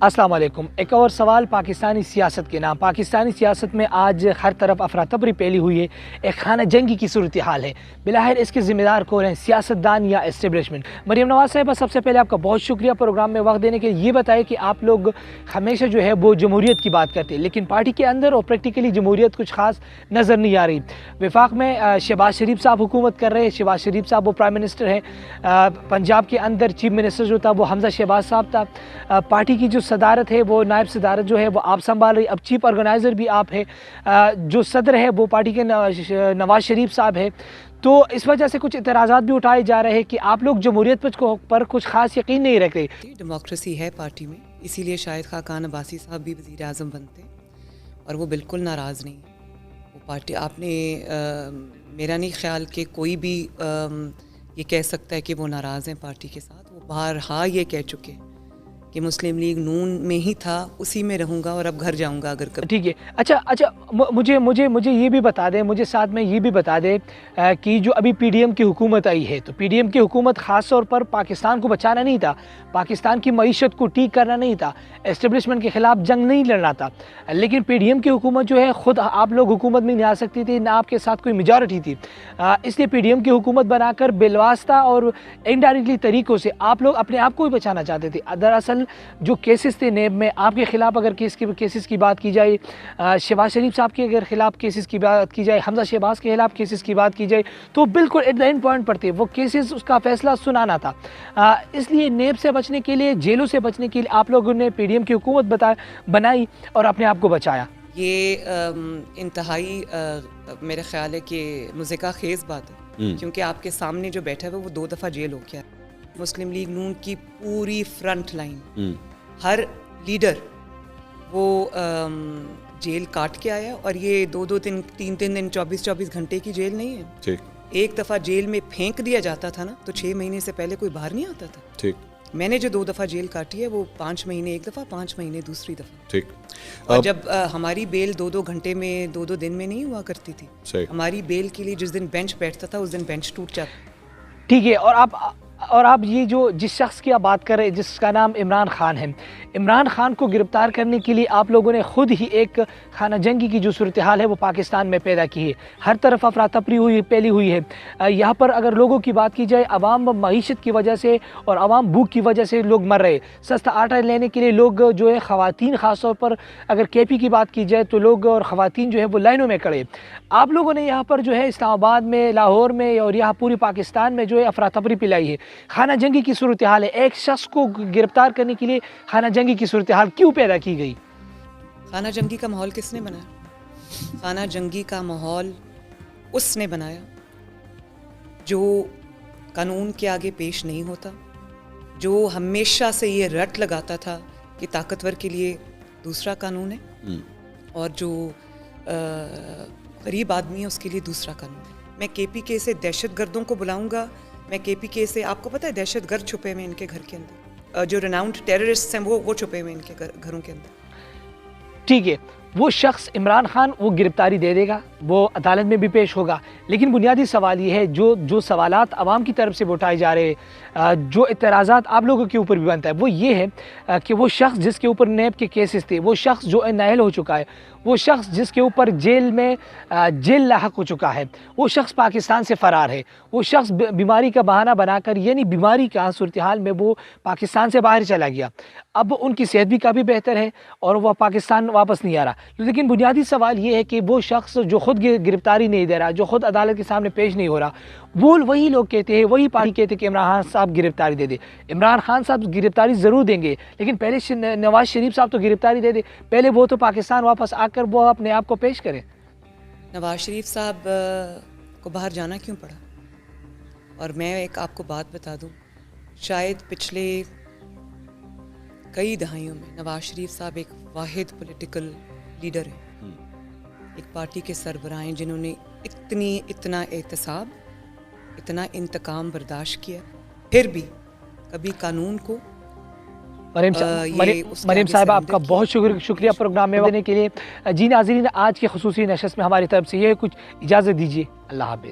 अस्सलाम वालेकुम। एक और सवाल पाकिस्तानी सियासत के नाम। पाकिस्तानी सियासत में आज हर तरफ अफरा तफरी फैली हुई है, एक खाना जंगी की सूरत हाल है। बिलाहिर इसके ज़िम्मेदार कौन हैं, सियासतदान या एस्टेब्लिशमेंट? मरियम नवाज़ साहिबा, सबसे पहले आपका बहुत शुक्रिया प्रोग्राम में वक्त देने के लिए। ये बताएं कि आप लोग हमेशा जो है वो जमहूरियत की बात करते हैं, लेकिन पार्टी के अंदर और प्रैक्टिकली जमहूरियत कुछ खास नज़र नहीं आ रही। वफाक में शहबाज शरीफ साहब हुकूमत कर रहे हैं। शहबाज शरीफ साहब वो प्राइम मिनिस्टर हैं। पंजाब के अंदर चीफ मिनिस्टर जो था वो हमजा शहबाज साहब था। पार्टी की जो सदारत है वो नायब सदारत जो है वो आप संभाल रही। अब चीफ ऑर्गेनाइज़र भी आप है। जो सदर है वो पार्टी के नवाज शरीफ साहब है। तो इस वजह से कुछ इतराज़ात भी उठाए जा रहे हैं कि आप लोग जमहूरियत पर कुछ खास यकीन नहीं रखते। डेमोक्रेसी है पार्टी में, इसीलिए शायद खाकान अब्बासी साहब भी वज़ीर आज़म बनते और वो बिल्कुल नाराज़ नहीं। वो पार्टी आपने मेरा नहीं ख्याल कि कोई भी ये कह सकता है कि वो नाराज़ हैं पार्टी के साथ। वो बारहा ये कह चुके कि मुस्लिम लीग नून में ही था, उसी में रहूँगा और अब घर जाऊँगा अगर कभी। ठीक है। अच्छा, मुझे ये भी बता दें, मुझे साथ में ये भी बता दें कि जो अभी पीडीएम की हुकूमत आई है, तो पीडीएम की हुकूमत ख़ास तौर पर पाकिस्तान को बचाना नहीं था, पाकिस्तान की मईशत को ठीक करना नहीं था, एस्टेब्लिशमेंट के ख़िलाफ़ जंग नहीं लड़ना था। लेकिन पीडीएम की हुकूमत जो है, ख़ुद आप लोग हुकूमत में नहीं आ सकती थी, ना आपके साथ कोई मेजॉरिटी थी। इसलिए पीडीएम की हुकूमत बनाकर बिलवास्ता और इनडायरेक्टली तरीक़ों से आप लोग अपने आप को भी बचाना चाहते थे। दरअसल जो केसेस थे नेब में आपके ख़िलाफ़, अगर केसेस की बात की जाए, शहबाज शरीफ साहब के अगर ख़िलाफ़ केसेस की बात की जाए, हमजा शहबाज के ख़िलाफ़ केसेस की बात की जाए, तो बिल्कुल एट द एंड पॉइंट पर थे वो केसेस, उसका फ़ैसला सुनाना था। इसलिए नेब से बचने के लिए, जेलों से बचने के लिए आप लोगों ने पीडीएम की हुकूमत बनाई और अपने आप को बचाया। ये इंतहाई मेरा ख्याल है कि मुज़िका खेज़ बात है, क्योंकि आपके सामने जो बैठा है वो 2 दफ़ा जेल हो गया। मुस्लिम लीग नून की पूरी फ्रंट लाइन, हर लीडर वो जेल काट के आया, और ये 2-2 दिन 3-3 दिन 24-24 घंटे की जेल नहीं है। ठीक। एक दफ़ा जेल में फेंक दिया जाता था ना, तो 6 महीने से पहले कोई बाहर नहीं आता था। ठीक। मैंने जो 2 दफ़ा जेल काटी है वो 5 महीने एक दफ़ा, 5 महीने दूसरी दफ़ा। ठीक। और जब हमारी बेल 2-2 घंटे में, 2-2 दिन में नहीं हुआ करती थी। हमारी बेल के लिए जिस दिन बेंच बैठता था उस दिन बेंच टूट जाता। ठीक है। और आप ये जो जिस शख्स की आप बात कर रहे हैं, जिसका नाम इमरान खान है, इमरान खान को गिरफ्तार करने के लिए आप लोगों ने ख़ुद ही एक खाना जंगी की जो सूरत हाल है वो पाकिस्तान में पैदा की है। हर तरफ अफरा तफरी फैली हुई है। यहाँ पर अगर लोगों की बात की जाए, अवाम मईशत की वजह से और अवाम भूख की वजह से लोग मर रहे। सस्ता आटा लेने के लिए लोग जो है, ख़वातीन ख़ास तौर पर अगर केपी की बात की जाए तो लोग और ख़वातीन जो है वो लाइनों में खड़े। आप लोगों ने यहाँ पर जो है इस्लामाबाद में, लाहौर में और यहाँ पूरी पाकिस्तान में जो है अफरा तफरी फैलाई है। खाना जंगी की सूरत हाल है। एक शख्स को गिरफ्तार करने के लिए खाना जंगी की सूरत हाल क्यों पैदा की गई? खाना जंगी का माहौल किसने बनाया? खाना जंगी का माहौल उसने बनाया जो कानून के आगे पेश नहीं होता, जो हमेशा से ये रट लगाता था कि ताकतवर के लिए दूसरा कानून है और जो गरीब आदमी है उसके लिए दूसरा कानून है। मैं केपी के से दहशतगर्दों को बुलाऊंगा, मैं केपी के से, आपको पता है दहशतगर्द छुपे हुए इनके घर के अंदर, जो रेनाउंड टेररिस्ट हैं वो छुपे हुए इनके घरों के अंदर। ठीक है, वो शख्स इमरान खान वो गिरफ्तारी दे देगा, वो अदालत में भी पेश होगा, लेकिन बुनियादी सवाल ये है, जो सवालात आवाम की तरफ से उठाए जा रहे हैं, जो इतराज़ात आप लोगों के ऊपर भी बनता है, वो ये है कि वो शख्स जिसके ऊपर नेब के केसेस थे, वो शख्स जो नाअहल हो चुका है, वो शख्स जिसके ऊपर जेल लाहक हो चुका है, वो शख्स पाकिस्तान से फ़रार है, वो शख्स बीमारी का बहाना बनाकर, यानी बीमारी का सूरत हाल में वो पाकिस्तान से बाहर चला गया। अब उनकी सेहत भी काफ़ी बेहतर है और वह पाकिस्तान वापस नहीं आ रहा। लेकिन बुनियादी सवाल ये है कि वो शख्स जो खुद गिरफ्तारी नहीं दे रहा, जो खुद अदालत के सामने पेश नहीं हो रहा, वही लोग कहते हैं, वही पार्टी कहते हैं कि इमरान खान साहब गिरफ्तारी दे दे। इमरान खान साहब गिरफ्तारी ज़रूर देंगे, लेकिन पहले नवाज शरीफ साहब तो गिरफ्तारी दे दे, पहले वो तो पाकिस्तान वापस आकर वो अपने आप को पेश करें। नवाज शरीफ साहब को बाहर जाना क्यों पड़ा? और मैं एक आपको बात बता दूं, शायद पिछले कई दहाइयों में नवाज शरीफ साहब एक वाहिद पॉलिटिकल लीडर हैं, एक पार्टी के सरबराह हैं जिन्होंने इतना एहतसाब, इतना इंतकाम बर्दाश्त किया, फिर भी कभी कानून को मरियम साहब, आपका बहुत शुक्रिया प्रोग्राम में देने के लिए। जी नाज़रीन, आज की ख़ुसूसी नशस्त में हमारी तरफ से ये कुछ इजाज़त दीजिए। अल्लाह हाफ़िज़।